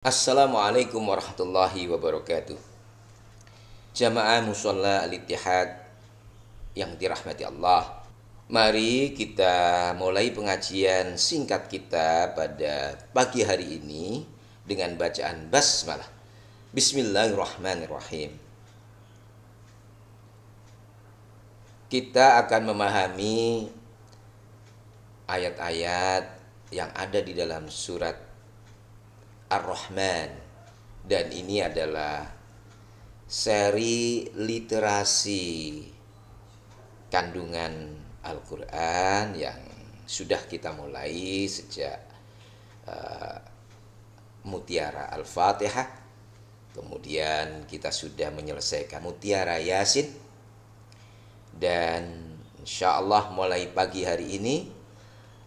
Assalamualaikum warahmatullahi wabarakatuh. Jamaah Musholla Al-Ittihad yang dirahmati Allah. Mari kita mulai pengajian singkat kita pada pagi hari ini dengan bacaan basmalah. Bismillahirrahmanirrahim. Kita akan memahami ayat-ayat yang ada di dalam surat Ar-Rahman, dan ini adalah seri literasi kandungan Al-Quran yang sudah kita mulai sejak Mutiara Al-Fatihah. Kemudian kita sudah menyelesaikan Mutiara Yasin, dan insya Allah mulai pagi hari ini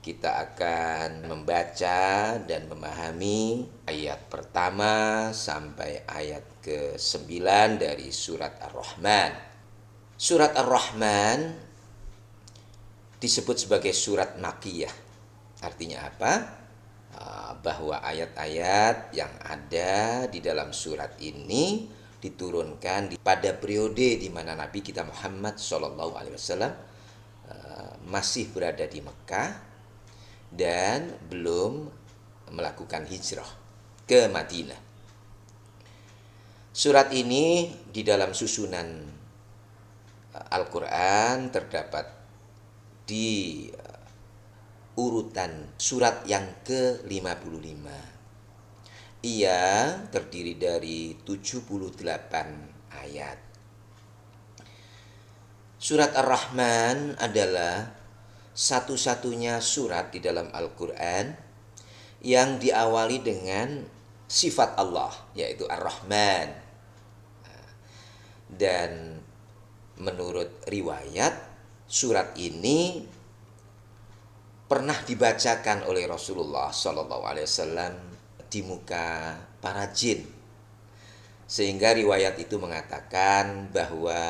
kita akan membaca dan memahami ayat pertama sampai ayat ke-9 dari surat Ar-Rahman. Surat Ar-Rahman disebut sebagai surat Makkiyah. Artinya apa? Bahwa ayat-ayat yang ada di dalam surat ini diturunkan pada periode di mana Nabi kita Muhammad SAW masih berada di Mekah dan belum melakukan hijrah ke Madinah. Surat ini di dalam susunan Al-Quran terdapat di urutan surat yang ke-55. Ia terdiri dari 78 ayat. Surat Ar-Rahman adalah satu-satunya surat di dalam Al-Quran yang diawali dengan sifat Allah, yaitu Ar-Rahman. Dan menurut riwayat, surat ini pernah dibacakan oleh Rasulullah SAW di muka para jin. Sehingga riwayat itu mengatakan bahwa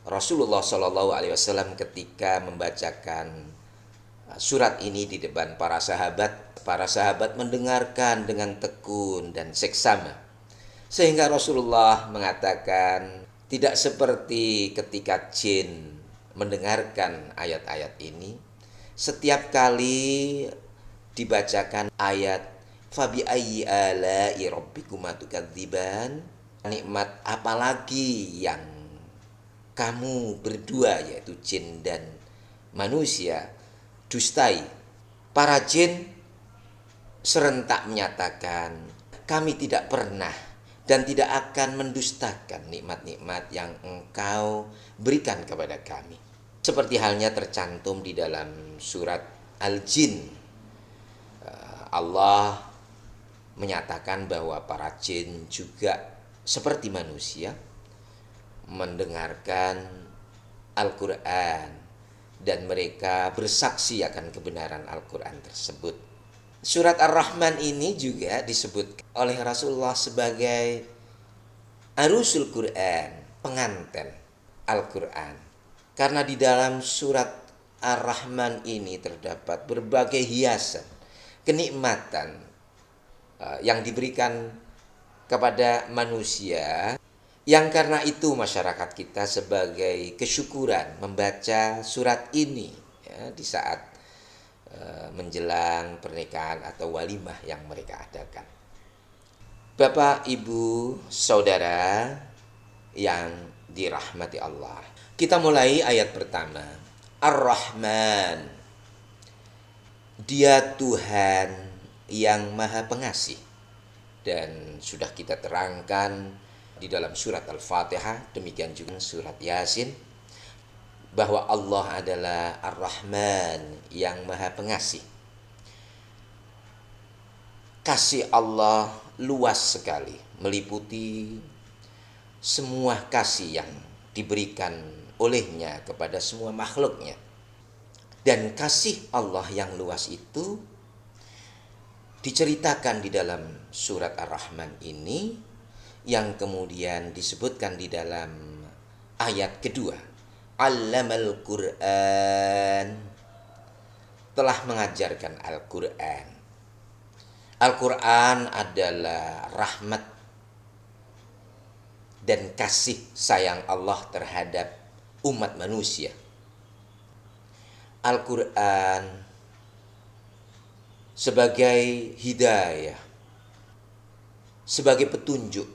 Rasulullah SAW ketika membacakan surat ini di depan para sahabat mendengarkan dengan tekun dan seksama. Sehingga Rasulullah mengatakan, tidak seperti ketika jin mendengarkan ayat-ayat ini, setiap kali dibacakan ayat fabi ayyi ala'i rabbikuma tukadziban, nikmat apalagi yang kamu berdua, yaitu jin dan manusia, dustai. Para jin serentak menyatakan, kami tidak pernah dan tidak akan mendustakan nikmat-nikmat yang engkau berikan kepada kami. Seperti halnya tercantum di dalam surat Al-Jin. Allah menyatakan bahwa para jin juga seperti manusia mendengarkan Al-Quran dan mereka bersaksi akan kebenaran Al-Quran tersebut. Surat Ar-Rahman ini juga disebut oleh Rasulullah sebagai Arusul Quran, pengantin Al-Quran. Karena di dalam surat Ar-Rahman ini terdapat berbagai hiasan, kenikmatan yang diberikan kepada manusia, yang karena itu masyarakat kita sebagai kesyukuran membaca surat ini ya, di saat menjelang pernikahan atau walimah yang mereka adakan. Bapak, Ibu, Saudara yang dirahmati Allah, kita mulai ayat pertama. Ar-Rahman, Dia Tuhan yang Maha Pengasih. Dan sudah kita terangkan di dalam surat Al-Fatihah, demikian juga surat Yasin, bahwa Allah adalah Ar-Rahman yang Maha Pengasih. Kasih Allah luas sekali, meliputi semua kasih yang diberikan olehnya kepada semua makhluknya. Dan kasih Allah yang luas itu diceritakan di dalam surat Ar-Rahman ini, yang kemudian disebutkan di dalam ayat kedua. Allamal Quran, telah mengajarkan Al-Quran. Al-Quran adalah rahmat dan kasih sayang Allah terhadap umat manusia. Al-Quran sebagai hidayah, sebagai petunjuk,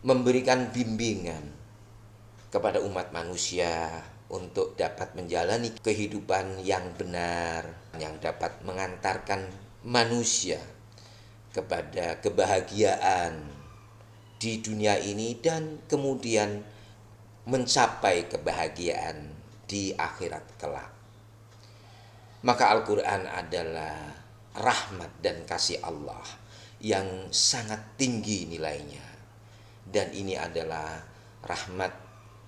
memberikan bimbingan kepada umat manusia untuk dapat menjalani kehidupan yang benar, yang dapat mengantarkan manusia kepada kebahagiaan di dunia ini dan kemudian mencapai kebahagiaan di akhirat kelak. Maka Al-Quran adalah rahmat dan kasih Allah yang sangat tinggi nilainya. Dan ini adalah rahmat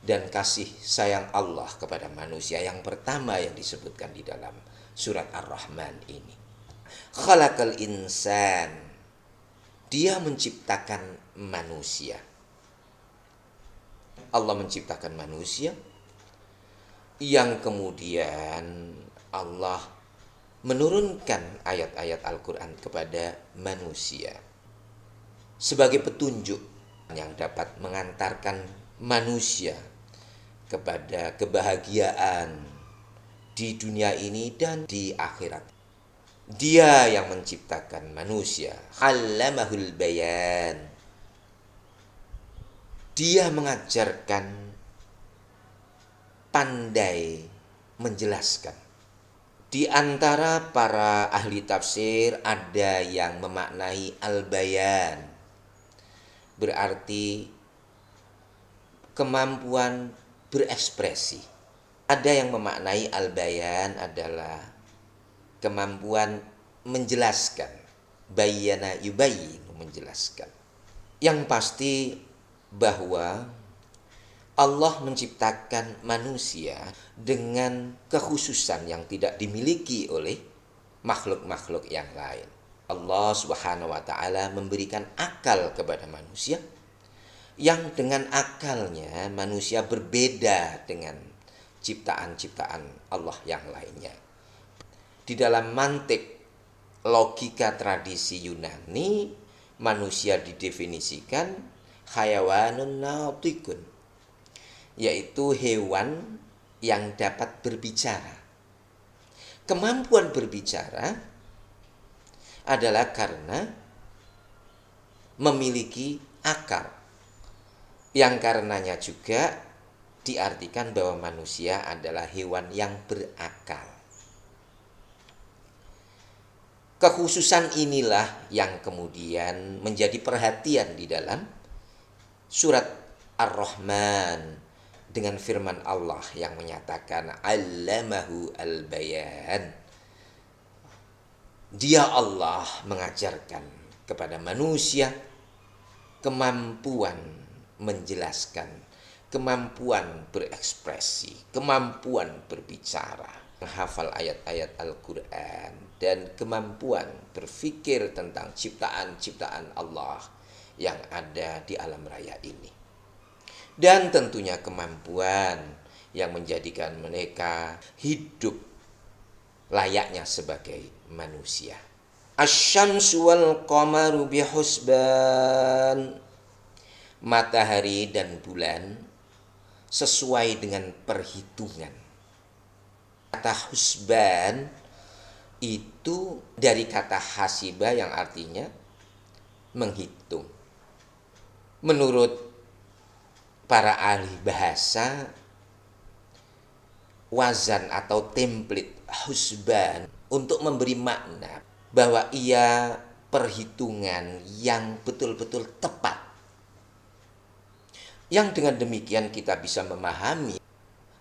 dan kasih sayang Allah kepada manusia yang pertama yang disebutkan di dalam surat Ar-Rahman ini. Khalaqal insan. Dia menciptakan manusia. Allah menciptakan manusia yang kemudian Allah menurunkan ayat-ayat Al-Quran kepada manusia sebagai petunjuk yang dapat mengantarkan manusia kepada kebahagiaan di dunia ini dan di akhirat. Dia yang menciptakan manusia. 'Allamahul bayan. Dia mengajarkan, pandai menjelaskan. Di antara para ahli tafsir ada yang memaknai al-bayan, berarti kemampuan berekspresi. Ada yang memaknai al-bayan adalah kemampuan menjelaskan. Bayyana yubayyin, menjelaskan. Yang pasti bahwa Allah menciptakan manusia dengan kekhususan yang tidak dimiliki oleh makhluk-makhluk yang lain. Allah Subhanahu wa taala memberikan akal kepada manusia yang dengan akalnya manusia berbeda dengan ciptaan-ciptaan Allah yang lainnya. Di dalam mantik logika tradisi Yunani, manusia didefinisikan hayawanun natikun, yaitu hewan yang dapat berbicara. Kemampuan berbicara adalah karena memiliki akal, yang karenanya juga diartikan bahwa manusia adalah hewan yang berakal. Kekhususan inilah yang kemudian menjadi perhatian di dalam surat Ar-Rahman dengan firman Allah yang menyatakan 'allamahu al-bayan. Dia Allah mengajarkan kepada manusia kemampuan menjelaskan, kemampuan berekspresi, kemampuan berbicara, menghafal ayat-ayat Al-Quran, dan kemampuan berpikir tentang ciptaan-ciptaan Allah yang ada di alam raya ini. Dan tentunya kemampuan yang menjadikan mereka hidup layaknya sebagai manusia. Asy-syamsu wal qamaru bihusban. Matahari dan bulan sesuai dengan perhitungan. Kata husban itu dari kata hasiba yang artinya menghitung. Menurut para ahli bahasa, wazan atau template husban untuk memberi makna bahwa ia perhitungan yang betul-betul tepat. Yang dengan demikian kita bisa memahami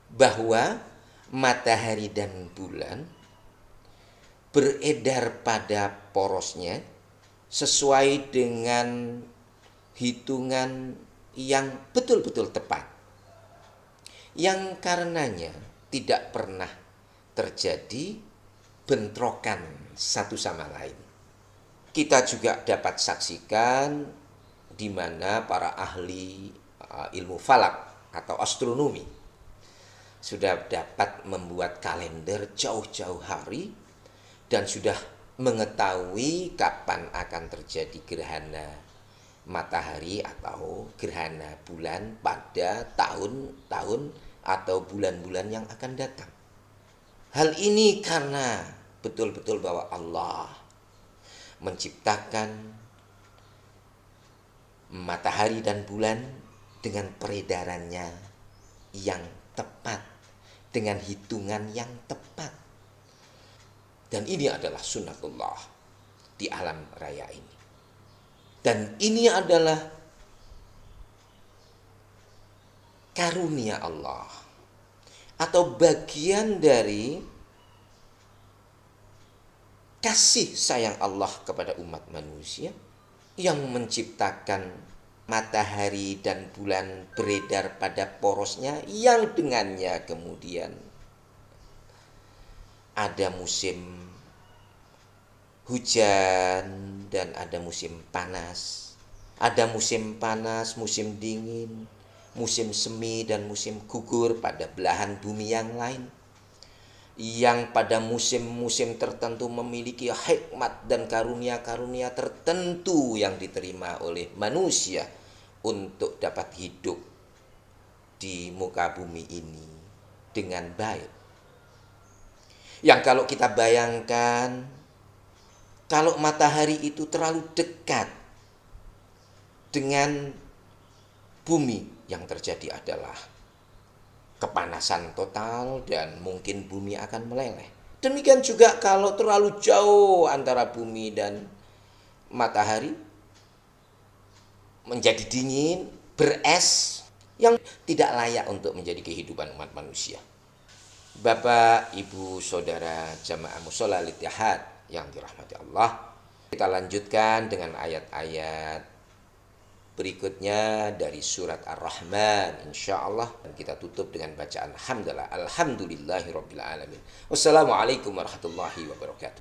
bahwa matahari dan bulan beredar pada porosnya sesuai dengan hitungan yang betul-betul tepat, yang karenanya tidak pernah terjadi bentrokan satu sama lain. Kita juga dapat saksikan di mana para ahli ilmu falak atau astronomi sudah dapat membuat kalender jauh-jauh hari dan sudah mengetahui kapan akan terjadi gerhana matahari atau gerhana bulan pada tahun-tahun atau bulan-bulan yang akan datang. Hal ini karena betul-betul bahwa Allah menciptakan matahari dan bulan dengan peredarannya yang tepat, dengan hitungan yang tepat. Dan ini adalah sunnatullah di alam raya ini. Dan ini adalah karunia Allah atau bagian dari kasih sayang Allah kepada umat manusia yang menciptakan matahari dan bulan beredar pada porosnya, yang dengannya kemudian ada musim hujan dan ada musim panas. Ada musim panas, musim dingin, musim semi dan musim gugur pada belahan bumi yang lain. Yang pada musim-musim tertentu memiliki hikmat dan karunia-karunia tertentu yang diterima oleh manusia untuk dapat hidup di muka bumi ini dengan baik. Yang kalau kita bayangkan, kalau matahari itu terlalu dekat dengan bumi, yang terjadi adalah kepanasan total dan mungkin bumi akan meleleh. Demikian juga kalau terlalu jauh antara bumi dan matahari, menjadi dingin, beres, yang tidak layak untuk menjadi kehidupan umat manusia. Bapak, Ibu, Saudara jamaah Mushola Al-Ittihad yang dirahmati Allah, kita lanjutkan dengan ayat-ayat berikutnya dari surat Ar-Rahman, insyaallah, dan kita tutup dengan bacaan hamdalah alhamdulillahirabbil alamin. Wassalamualaikum warahmatullahi wabarakatuh.